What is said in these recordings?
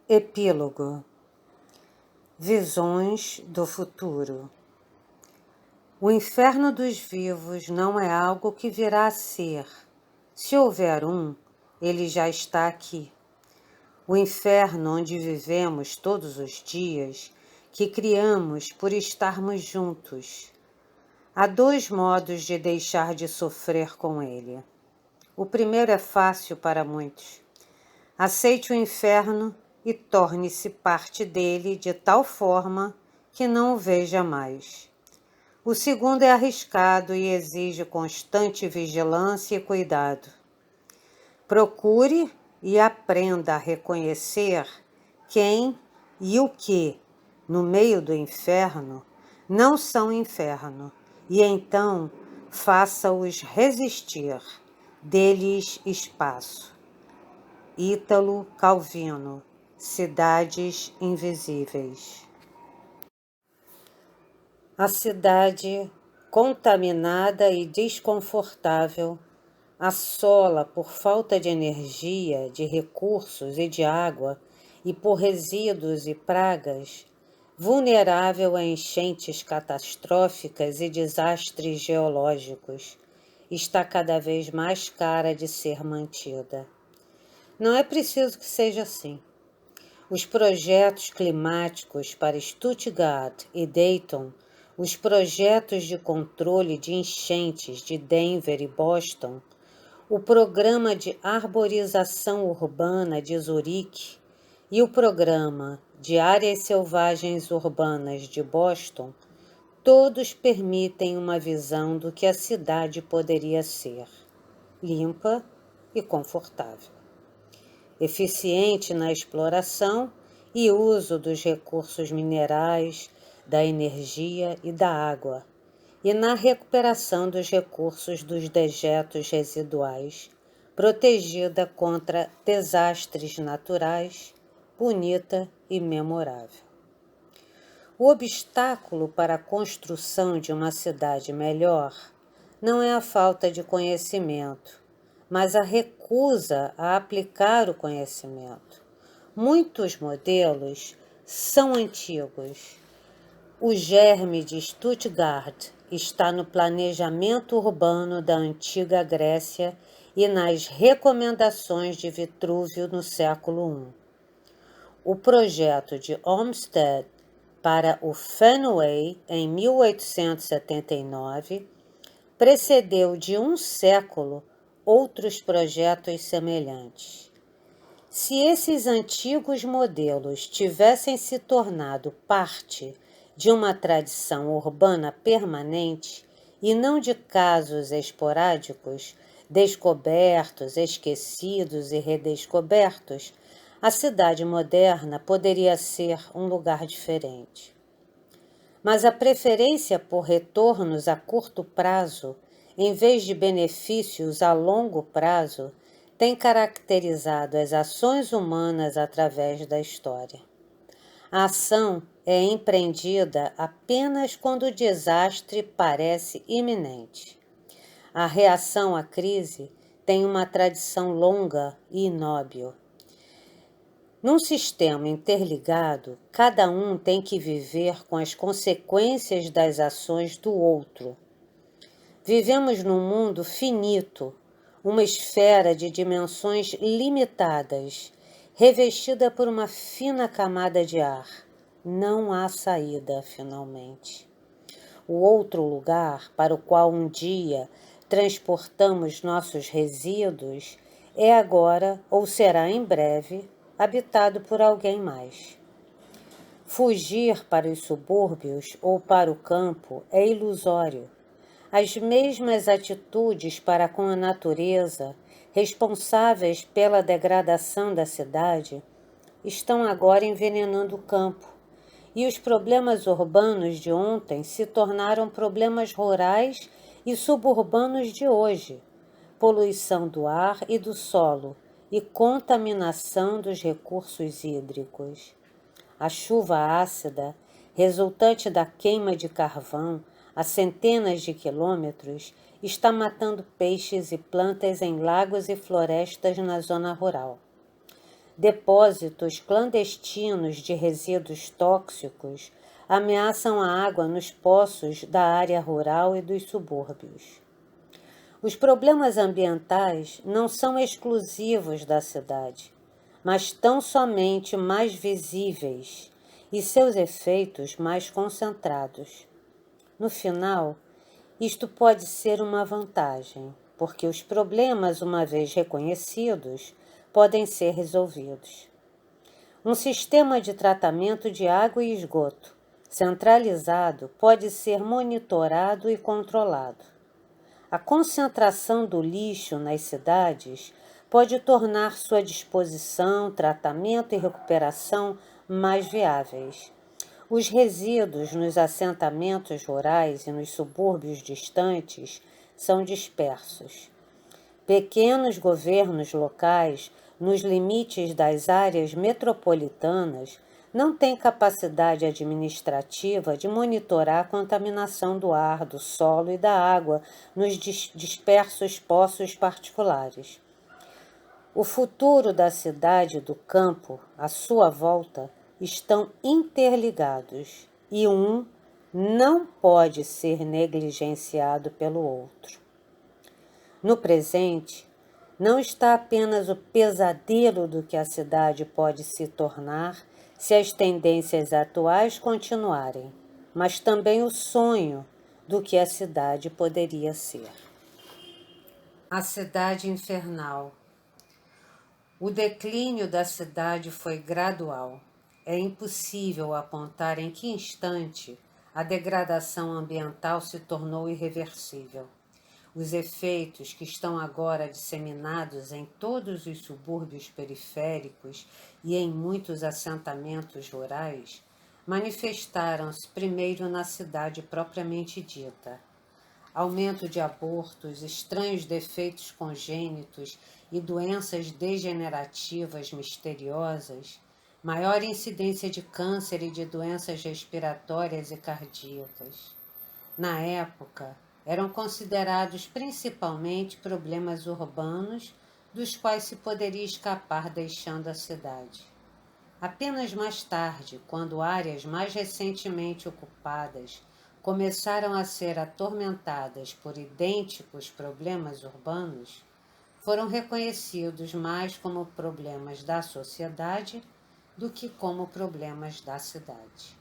Epílogo. Visões do futuro. O inferno dos vivos não é algo que virá a ser. Se houver um, ele já está aqui. O inferno onde vivemos todos os dias, que criamos por estarmos juntos. Há dois modos de deixar de sofrer com ele. O primeiro é fácil para muitos. Aceite o inferno e torne-se parte dele de tal forma que não o veja mais. O segundo é arriscado e exige constante vigilância e cuidado. Procure e aprenda a reconhecer quem e o que, no meio do inferno, não são inferno, e então faça-os resistir, dê-lhes espaço. Ítalo Calvino, Cidades Invisíveis. A cidade, contaminada e desconfortável, assola por falta de energia, de recursos e de água, e por resíduos e pragas, vulnerável a enchentes catastróficas e desastres geológicos, está cada vez mais cara de ser mantida. Não é preciso que seja assim. Os projetos climáticos para Stuttgart e Dayton, os projetos de controle de enchentes de Denver e Boston, o programa de arborização urbana de Zurique e o programa de áreas selvagens urbanas de Boston, todos permitem uma visão do que a cidade poderia ser, limpa e confortável. Eficiente na exploração e uso dos recursos minerais, da energia e da água, e na recuperação dos recursos dos dejetos residuais, protegida contra desastres naturais, bonita e memorável. O obstáculo para a construção de uma cidade melhor não é a falta de conhecimento, mas a recusa a aplicar o conhecimento. Muitos modelos são antigos. O germe de Stuttgart está no planejamento urbano da antiga Grécia e nas recomendações de Vitrúvio no século I. O projeto de Olmsted para o Fenway em 1879 precedeu de um século outros projetos semelhantes. Se esses antigos modelos tivessem se tornado parte de uma tradição urbana permanente e não de casos esporádicos, descobertos, esquecidos e redescobertos, a cidade moderna poderia ser um lugar diferente. Mas a preferência por retornos a curto prazo, em vez de benefícios a longo prazo, tem caracterizado as ações humanas através da história. A ação é empreendida apenas quando o desastre parece iminente. A reação à crise tem uma tradição longa e inóbil. Num sistema interligado, cada um tem que viver com as consequências das ações do outro. Vivemos num mundo finito, uma esfera de dimensões limitadas, revestida por uma fina camada de ar. Não há saída, finalmente. O outro lugar para o qual um dia transportamos nossos resíduos é agora, ou será em breve, habitado por alguém mais. Fugir para os subúrbios ou para o campo é ilusório. As mesmas atitudes para com a natureza, responsáveis pela degradação da cidade, estão agora envenenando o campo, e os problemas urbanos de ontem se tornaram problemas rurais e suburbanos de hoje. Poluição do ar e do solo e contaminação dos recursos hídricos. A chuva ácida, resultante da queima de carvão a centenas de quilômetros, está matando peixes e plantas em lagos e florestas na zona rural. Depósitos clandestinos de resíduos tóxicos ameaçam a água nos poços da área rural e dos subúrbios. Os problemas ambientais não são exclusivos da cidade, mas tão somente mais visíveis e seus efeitos mais concentrados. No final, isto pode ser uma vantagem, porque os problemas, uma vez reconhecidos, podem ser resolvidos. Um sistema de tratamento de água e esgoto centralizado pode ser monitorado e controlado. A concentração do lixo nas cidades pode tornar sua disposição, tratamento e recuperação mais viáveis. Os resíduos nos assentamentos rurais e nos subúrbios distantes são dispersos. Pequenos governos locais, nos limites das áreas metropolitanas, não têm capacidade administrativa de monitorar a contaminação do ar, do solo e da água nos dispersos poços particulares. O futuro da cidade e do campo, à sua volta, estão interligados e um não pode ser negligenciado pelo outro. No presente, não está apenas o pesadelo do que a cidade pode se tornar se as tendências atuais continuarem, mas também o sonho do que a cidade poderia ser. A cidade infernal. O declínio da cidade foi gradual. É impossível apontar em que instante a degradação ambiental se tornou irreversível. Os efeitos que estão agora disseminados em todos os subúrbios periféricos e em muitos assentamentos rurais manifestaram-se primeiro na cidade propriamente dita. Aumento de abortos, estranhos defeitos congênitos e doenças degenerativas misteriosas, maior incidência de câncer e de doenças respiratórias e cardíacas. Na época, eram considerados principalmente problemas urbanos, dos quais se poderia escapar deixando a cidade. Apenas mais tarde, quando áreas mais recentemente ocupadas começaram a ser atormentadas por idênticos problemas urbanos, foram reconhecidos mais como problemas da sociedade do que como problemas da cidade.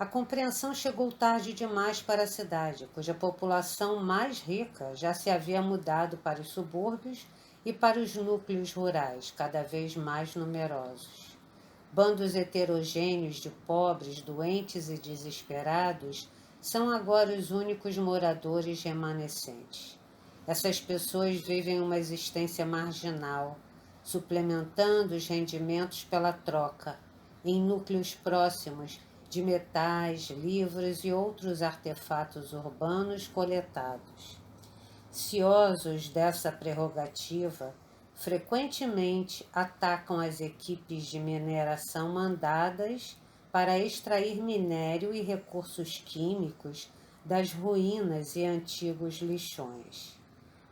A compreensão chegou tarde demais para a cidade, cuja população mais rica já se havia mudado para os subúrbios e para os núcleos rurais, cada vez mais numerosos. Bandos heterogêneos de pobres, doentes e desesperados são agora os únicos moradores remanescentes. Essas pessoas vivem uma existência marginal, suplementando os rendimentos pela troca, em núcleos próximos de metais, livros e outros artefatos urbanos coletados. Ciosos dessa prerrogativa, frequentemente atacam as equipes de mineração mandadas para extrair minério e recursos químicos das ruínas e antigos lixões.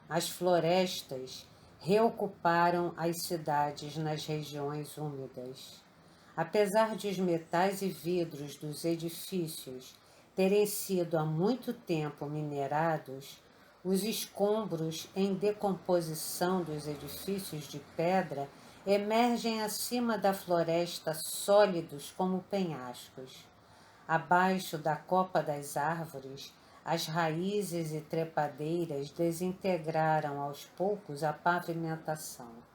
As florestas reocuparam as cidades nas regiões úmidas. Apesar de os metais e vidros dos edifícios terem sido há muito tempo minerados, os escombros em decomposição dos edifícios de pedra emergem acima da floresta sólidos como penhascos. Abaixo da copa das árvores, as raízes e trepadeiras desintegraram aos poucos a pavimentação.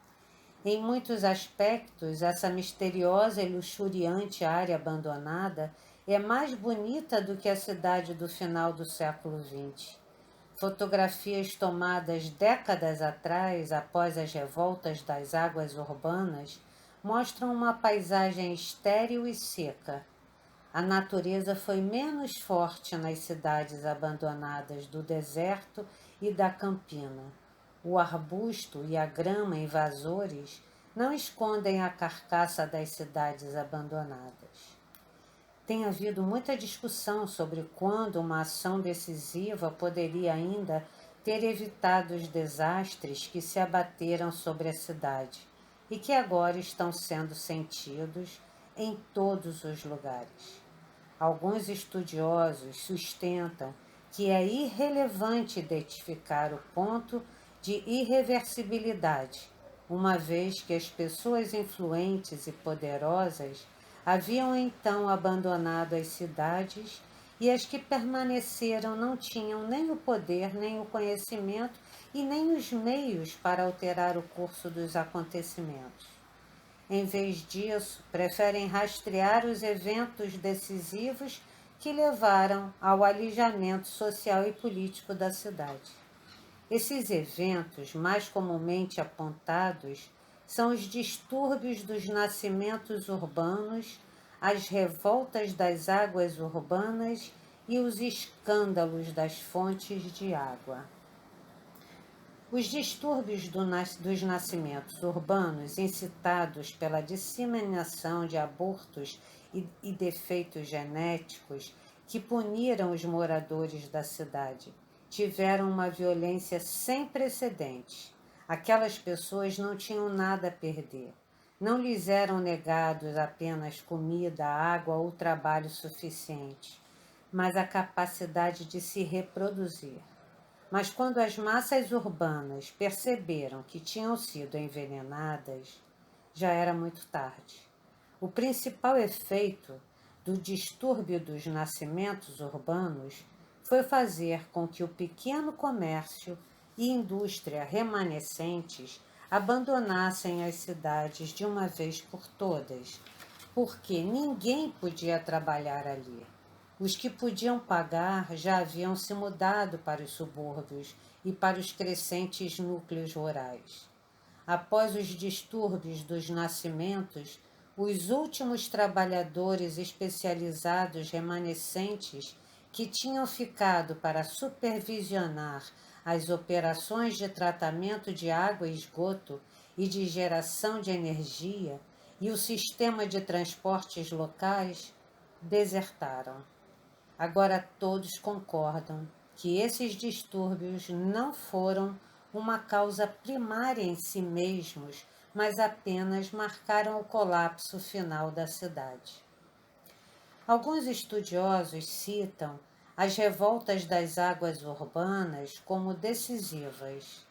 Em muitos aspectos, essa misteriosa e luxuriante área abandonada é mais bonita do que a cidade do final do século XX. Fotografias tomadas décadas atrás, após as revoltas das águas urbanas, mostram uma paisagem estéril e seca. A natureza foi menos forte nas cidades abandonadas do deserto e da campina. O arbusto e a grama invasores não escondem a carcaça das cidades abandonadas. Tem havido muita discussão sobre quando uma ação decisiva poderia ainda ter evitado os desastres que se abateram sobre a cidade, e que agora estão sendo sentidos em todos os lugares. Alguns estudiosos sustentam que é irrelevante identificar o ponto de irreversibilidade, uma vez que as pessoas influentes e poderosas haviam então abandonado as cidades e as que permaneceram não tinham nem o poder, nem o conhecimento e nem os meios para alterar o curso dos acontecimentos. Em vez disso, preferem rastrear os eventos decisivos que levaram ao alijamento social e político da cidade. Esses eventos, mais comumente apontados, são os distúrbios dos nascimentos urbanos, as revoltas das águas urbanas e os escândalos das fontes de água. Os distúrbios dos nascimentos urbanos incitados pela disseminação de abortos e defeitos genéticos que puniram os moradores da cidade tiveram uma violência sem precedentes. Aquelas pessoas não tinham nada a perder. Não lhes eram negados apenas comida, água ou trabalho suficiente, mas a capacidade de se reproduzir. Mas quando as massas urbanas perceberam que tinham sido envenenadas, já era muito tarde. O principal efeito do distúrbio dos nascimentos urbanos foi fazer com que o pequeno comércio e indústria remanescentes abandonassem as cidades de uma vez por todas, porque ninguém podia trabalhar ali. Os que podiam pagar já haviam se mudado para os subúrbios e para os crescentes núcleos rurais. Após os distúrbios dos nascimentos, os últimos trabalhadores especializados remanescentes que tinham ficado para supervisionar as operações de tratamento de água e esgoto e de geração de energia e o sistema de transportes locais desertaram. Agora todos concordam que esses distúrbios não foram uma causa primária em si mesmos, mas apenas marcaram o colapso final da cidade. Alguns estudiosos citam as revoltas das águas urbanas como decisivas.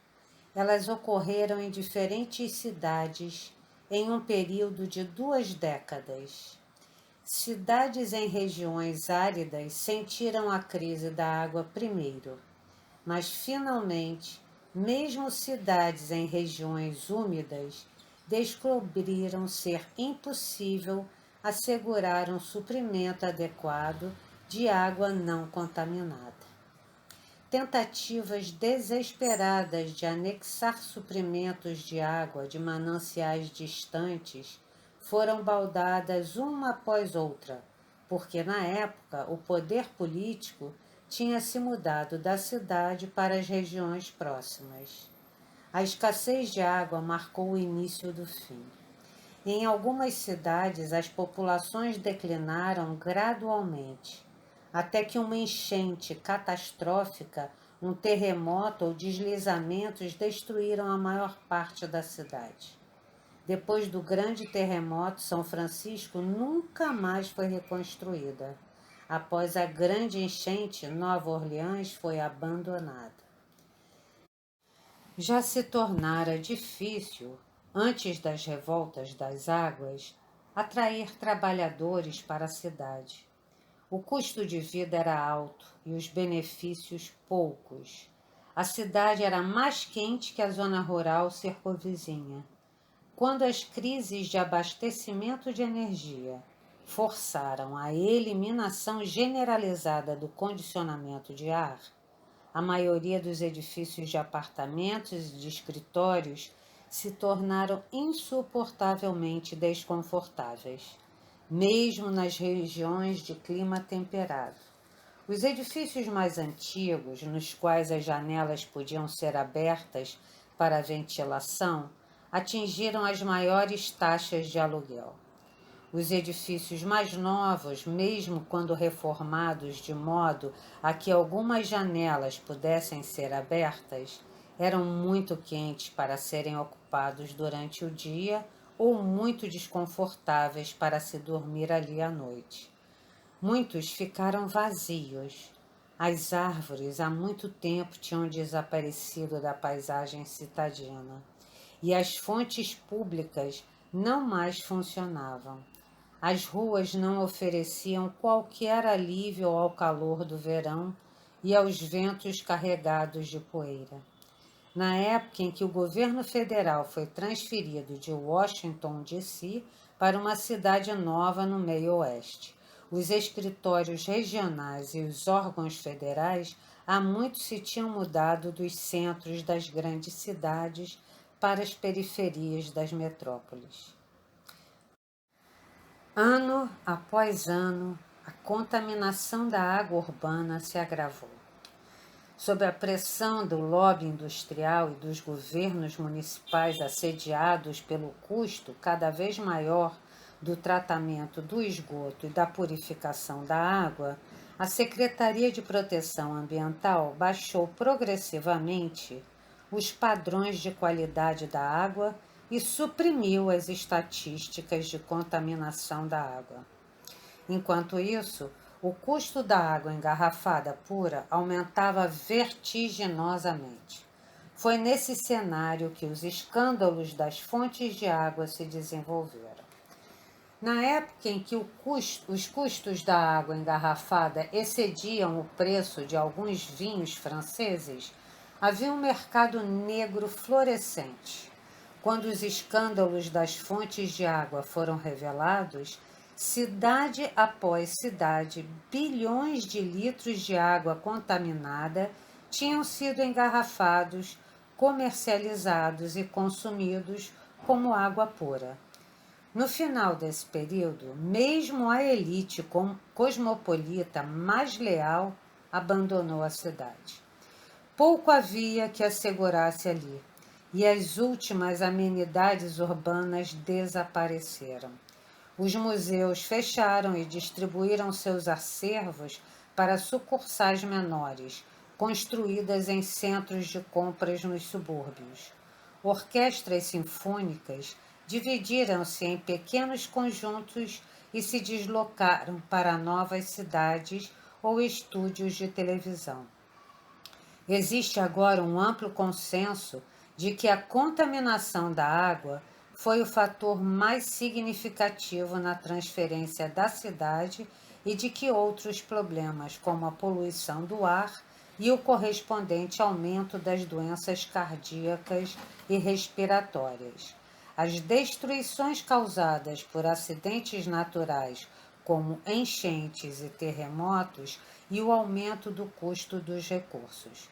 Elas ocorreram em diferentes cidades em um período de 2 décadas. Cidades em regiões áridas sentiram a crise da água primeiro, mas finalmente, mesmo cidades em regiões úmidas descobriram ser impossível assegurar um suprimento adequado de água não contaminada. Tentativas desesperadas de anexar suprimentos de água de mananciais distantes foram baldadas uma após outra, porque na época o poder político tinha se mudado da cidade para as regiões próximas. A escassez de água marcou o início do fim. Em algumas cidades, as populações declinaram gradualmente, até que uma enchente catastrófica, um terremoto ou deslizamentos destruíram a maior parte da cidade. Depois do grande terremoto, São Francisco nunca mais foi reconstruída. Após a grande enchente, Nova Orleans foi abandonada. Já se tornara difícil, antes das revoltas das águas, atrair trabalhadores para a cidade. O custo de vida era alto e os benefícios poucos. A cidade era mais quente que a zona rural circunvizinha. Quando as crises de abastecimento de energia forçaram a eliminação generalizada do condicionamento de ar, a maioria dos edifícios de apartamentos e de escritórios se tornaram insuportavelmente desconfortáveis, mesmo nas regiões de clima temperado. Os edifícios mais antigos, nos quais as janelas podiam ser abertas para a ventilação, atingiram as maiores taxas de aluguel. Os edifícios mais novos, mesmo quando reformados de modo a que algumas janelas pudessem ser abertas, eram muito quentes para serem ocupados ocupados durante o dia ou muito desconfortáveis para se dormir ali à noite. Muitos ficaram vazios. As árvores há muito tempo tinham desaparecido da paisagem citadina e as fontes públicas não mais funcionavam. As ruas não ofereciam qualquer alívio ao calor do verão e aos ventos carregados de poeira. Na época em que o governo federal foi transferido de Washington, D.C., para uma cidade nova no meio-oeste, os escritórios regionais e os órgãos federais há muito se tinham mudado dos centros das grandes cidades para as periferias das metrópoles. Ano após ano, a contaminação da água urbana se agravou. Sob a pressão do lobby industrial e dos governos municipais assediados pelo custo cada vez maior do tratamento do esgoto e da purificação da água, a Secretaria de Proteção Ambiental baixou progressivamente os padrões de qualidade da água e suprimiu as estatísticas de contaminação da água. Enquanto isso, o custo da água engarrafada pura aumentava vertiginosamente. Foi nesse cenário que os escândalos das fontes de água se desenvolveram. Na época em que os custos da água engarrafada excediam o preço de alguns vinhos franceses, havia um mercado negro florescente. Quando os escândalos das fontes de água foram revelados, cidade após cidade, bilhões de litros de água contaminada tinham sido engarrafados, comercializados e consumidos como água pura. No final desse período, mesmo a elite cosmopolita mais leal abandonou a cidade. Pouco havia que assegurasse ali, e as últimas amenidades urbanas desapareceram. Os museus fecharam e distribuíram seus acervos para sucursais menores, construídas em centros de compras nos subúrbios. Orquestras sinfônicas dividiram-se em pequenos conjuntos e se deslocaram para novas cidades ou estúdios de televisão. Existe agora um amplo consenso de que a contaminação da água foi o fator mais significativo na transferência da cidade e de que outros problemas, como a poluição do ar e o correspondente aumento das doenças cardíacas e respiratórias. As destruições causadas por acidentes naturais, como enchentes e terremotos, e o aumento do custo dos recursos.